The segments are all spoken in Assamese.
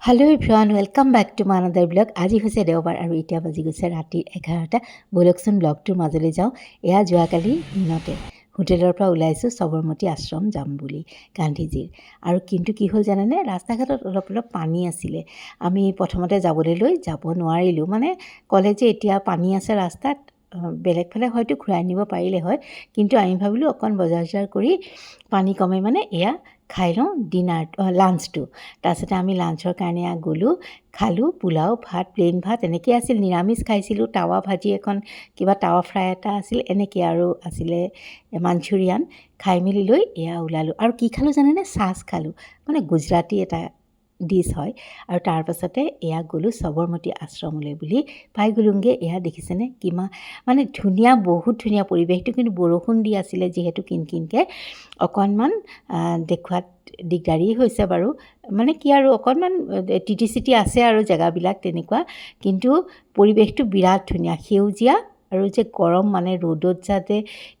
Hello' everyone, welcome back to my another vlog. আজি হৈছে দেওবাৰ আৰু এতিয়া বাজি গৈছে ৰাতি 11টা। ব'লকচোন ব্লগটোৰ মাজলৈ যাওঁ। এয়া যোৱাকালি দিনতে হোটেলৰ পৰা ওলাইছোঁ সবৰমতী আশ্ৰম যাম বুলি গান্ধীজীৰ। আৰু কিন্তু কি হ'ল জানেনে, ৰাস্তা ঘাটত অলপ পানী আছিলে। আমি প্ৰথমতে যাবলৈ যাব নোৱাৰিলোঁ, মানে ক'লে যে এতিয়া পানী আছে ৰাস্তাত, বেলেগ ফালে হয়তো ঘূৰাই নিব পাৰিলে হয়, কিন্তু আমি ভাবিলোঁ অকণ বজাৰ চজাৰ কৰি পানী কমে মানে এয়া খাই লওঁ লাঞ্চটো। তাৰপিছতে আমি লাঞ্চৰ কাৰণে গ'লোঁ, খালোঁ পোলাও ভাত, প্লেইন ভাত এনেকৈ আছিল। নিৰামিষ খাইছিলোঁ, টাৱা ভাজি এখন, কিবা টাৱা ফ্ৰাই এটা আছিল, এনেকৈ আৰু আছিলে মাঞ্চুৰিয়ান। খাই মেলি লৈ এয়া ওলালোঁ। আৰু কি খালোঁ জানেনে, ছাচ খালোঁ, মানে গুজৰাটী এটা ডিছ হয়। আৰু তাৰপাছতে এয়া গ'লোঁ সবৰমতী আশ্ৰমলৈ বুলি পাই গ'লোঁগৈ। এয়া দেখিছেনে কিমান মানে ধুনীয়া, বহুত ধুনীয়া পৰিৱেশটো, কিন্তু বৰষুণ দি আছিলে যিহেতু কিনকিনকৈ অকণমান দেখুৱাত দিগদাৰী হৈছে বাৰু। মানে কি আৰু অকণমান তিতি চিতি আছে আৰু জেগাবিলাক তেনেকুৱা, কিন্তু পৰিৱেশটো বিৰাট ধুনীয়া, সেউজীয়া আৰু যে গৰম, মানে ৰ'দত যাতে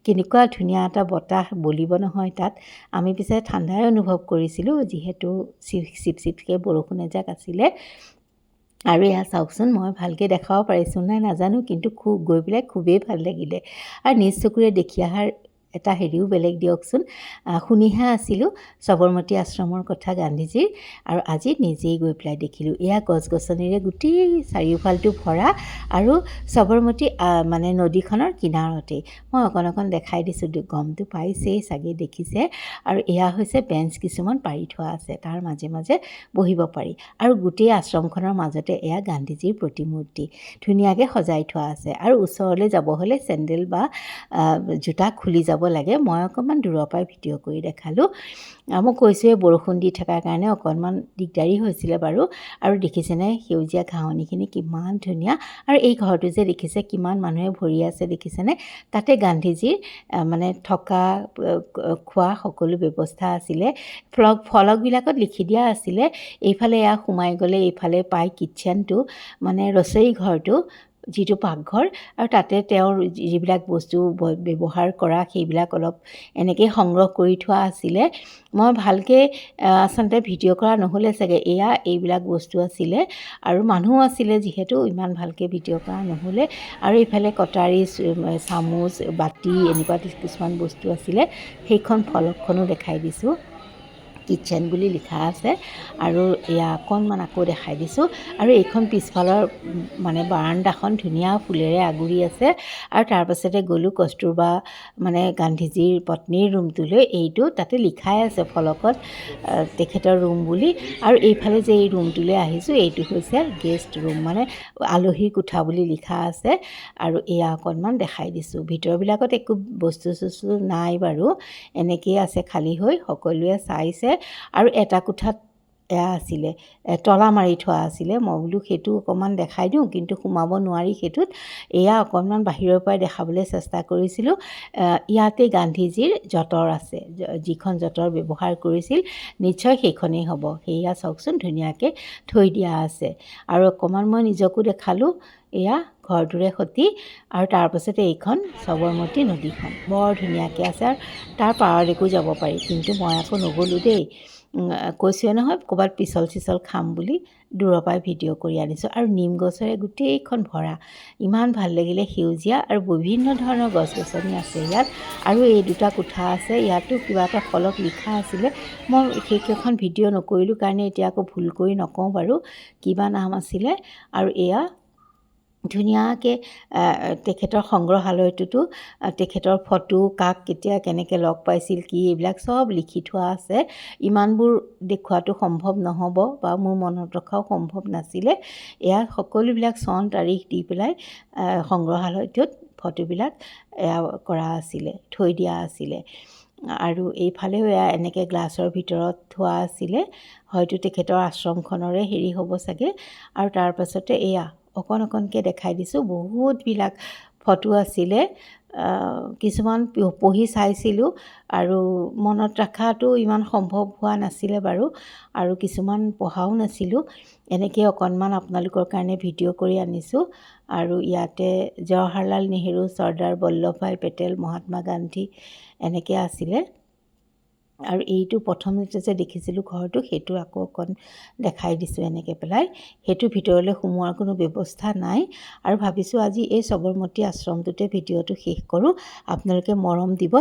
কেনেকুৱা ধুনীয়া এটা বতাহ বলিব নহয় তাত। আমি পিছে ঠাণ্ডাই অনুভৱ কৰিছিলোঁ যিহেতু চিপকৈ বৰষুণ এজাক আছিলে। আৰু এয়া চাওকচোন, মই ভালকৈ দেখাব পাৰিছোঁ নাই নাজানো, কিন্তু গৈ পেলাই খুবেই ভাল লাগিলে। আৰু নিজ চকুৰে দেখি অহাৰ এটা হেৰিও বেলেগ দিয়কচোন। শুনিহে আছিলোঁ সবৰমতী আশ্ৰমৰ কথা গান্ধীজীৰ, আৰু আজি নিজেই গৈ পেলাই দেখিলোঁ। এয়া গছ গছনিৰে গোটেই চাৰিওফালটো ভৰা, আৰু সবৰমতী মানে নদীখনৰ কিনাৰতেই। মই অকণ দেখাই দিছোঁ, গমটো পাইছেই চাগে, দেখিছে। আৰু এয়া হৈছে বেঞ্চ কিছুমান পাৰি থোৱা আছে, তাৰ মাজে মাজে বহিব পাৰি। আৰু গোটেই আশ্ৰমখনৰ মাজতে এয়া গান্ধীজীৰ প্ৰতিমূৰ্তি ধুনীয়াকৈ সজাই থোৱা আছে। আৰু ওচৰলৈ যাব হ'লে চেণ্ডেল বা জোতা খুলি যাব লাগে। মই অকণমান দূৰৰ পৰাই ভিডিঅ' কৰি দেখালোঁ। মই কৈছোঁৱে বৰষুণ দি থকাৰ কাৰণে অকণমান দিগদাৰী হৈছিলে বাৰু। আৰু দেখিছেনে সেউজীয়া ঘাঁহনিখিনি কিমান ধুনীয়া। আৰু এই ঘৰটো যে দেখিছে কিমান মানুহে ভৰি আছে দেখিছেনে, তাতে গান্ধীজীৰ মানে থকা খোৱা সকলো ব্যৱস্থা আছিলে। ফলকবিলাকত লিখি দিয়া আছিলে, এইফালে এয়া সোমাই গ'লে এইফালে পায় কিটচেনটো, মানে ৰচৰী ঘৰটো, যিটো পাকঘৰ। আৰু তাতে তেওঁৰ যিবিলাক বস্তু ব্যৱহাৰ কৰা সেইবিলাক অলপ এনেকৈ সংগ্ৰহ কৰি থোৱা আছিলে। মই ভালকৈ আচলতে ভিডিঅ' কৰা নহ'লে চাগে। এইবিলাক বস্তু আছিলে, আৰু মানুহো আছিলে যিহেতু ইমান ভালকৈ ভিডিঅ' কৰা নহ'লে। আৰু এইফালে কটাৰী, চামুচ, বাতি এনেকুৱা কিছুমান বস্তু আছিলে। সেইখন ফলকখনো দেখাই দিছোঁ, কিটচেন বুলি লিখা আছে। আৰু এয়া অকণমান আকৌ দেখাই দিছোঁ। আৰু এইখন পিছফালৰ মানে বাৰান্দাখন ধুনীয়া ফুলেৰে আগুৰি আছে। আৰু তাৰপাছতে গ'লোঁ কস্তুৰবা মানে গান্ধীজীৰ পত্নীৰ ৰুমটোলৈ। এইটো তাতে লিখাই আছে ফলকত তেখেতৰ ৰুম বুলি। আৰু এইফালে যে এই ৰুমটোলৈ আহিছোঁ, এইটো হৈছে গেষ্ট ৰুম, মানে আলহীৰ কোঠা বুলি লিখা আছে। আৰু এয়া অকণমান দেখাই দিছোঁ। ভিতৰবিলাকত একো বস্তু চস্তু নাই বাৰু, এনেকৈয়ে আছে খালী হৈ, সকলোৱে চাইছে। আৰু এটা কোঠাত এয়া আছিলে, তলা মাৰি থোৱা আছিলে। মই বোলো সেইটো অকণমান দেখাই দিওঁ, কিন্তু সোমাব নোৱাৰি সেইটোত। এয়া অকণমান বাহিৰৰ পৰাই দেখাবলৈ চেষ্টা কৰিছিলোঁ। ইয়াতে গান্ধীজীৰ যঁতৰ আছে, যিখন যঁতৰ ব্যৱহাৰ কৰিছিল নিশ্চয় সেইখনেই হ'ব। সেয়া চাওকচোন ধুনীয়াকৈ থৈ দিয়া আছে। আৰু অকণমান মই নিজকো দেখালোঁ এয়া ঘৰটোৰে সতি। আৰু তাৰপাছতে এইখন সবৰমতী নদীখন বৰ ধুনীয়াকৈ আছে, আৰু তাৰ পাৰলৈকো যাব পাৰি, কিন্তু মই আকৌ নগ'লোঁ দেই। কৈছোঁৱে নহয় ক'ৰবাত পিছল চিছল খাম বুলি, দূৰৰ পৰাই ভিডিঅ' কৰি আনিছোঁ। আৰু নিম গছৰে গোটেইখন ভৰা, ইমান ভাল লাগিলে, সেউজীয়া, আৰু বিভিন্ন ধৰণৰ গছ গছনি আছে ইয়াত। আৰু এই দুটা কোঠা আছে, ইয়াতো কিবা এটা ফলক লিখা আছিলে। মই সেইকেইখন ভিডিঅ' নকৰিলোঁ কাৰণে এতিয়া আকৌ ভুল কৰি নকওঁ বাৰু কিবা নাম আছিলে। আৰু এয়া ধুনীয়াকৈ তেখেতৰ সংগ্ৰহালয়টোতো তেখেতৰ ফটো, কাক কেতিয়া কেনেকৈ লগ পাইছিল, কি, এইবিলাক চব লিখি থোৱা আছে। ইমানবোৰ দেখুৱাটো সম্ভৱ নহ'ব, বা মোৰ মনত ৰখাও সম্ভৱ নাছিলে। এয়া সকলোবিলাক চন তাৰিখ দি পেলাই সংগ্ৰহালয়টোত ফটোবিলাক কৰা আছিলে, থৈ দিয়া আছিলে। আৰু এইফালেও এয়া এনেকৈ গ্লাছৰ ভিতৰত থোৱা আছিলে, হয়তো তেখেতৰ আশ্ৰমখনৰে হেৰি হ'ব চাগে। আৰু তাৰপাছতে এয়া অকণকৈ দেখাই দিছোঁ, বহুতবিলাক ফটো আছিলে। কিছুমান পঢ়ি চাইছিলোঁ, আৰু মনত ৰখাটো ইমান সম্ভৱ হোৱা নাছিলে বাৰু, আৰু কিছুমান পঢ়াও নাছিলোঁ। এনেকৈ অকণমান আপোনালোকৰ কাৰণে ভিডিঅ' কৰি আনিছোঁ। আৰু ইয়াতে জৱাহৰলাল নেহেৰু, চৰ্দাৰ বল্লভভাই পেটেল, মহাত্মা গান্ধী এনেকৈ আছিলে। আৰু এইটো প্ৰথমতে যে দেখিছিলোঁ ঘৰটো সেইটো আকৌ অকণ দেখাই দিছোঁ এনেকৈ পেলাই। সেইটো ভিতৰলৈ সোমোৱাৰ কোনো ব্যৱস্থা নাই আৰু ভাবিছোঁ আজি এই সবৰমতী আশ্ৰমটোতে ভিডিঅ'টো শেষ কৰোঁ। আপোনালোকে মৰম দিব।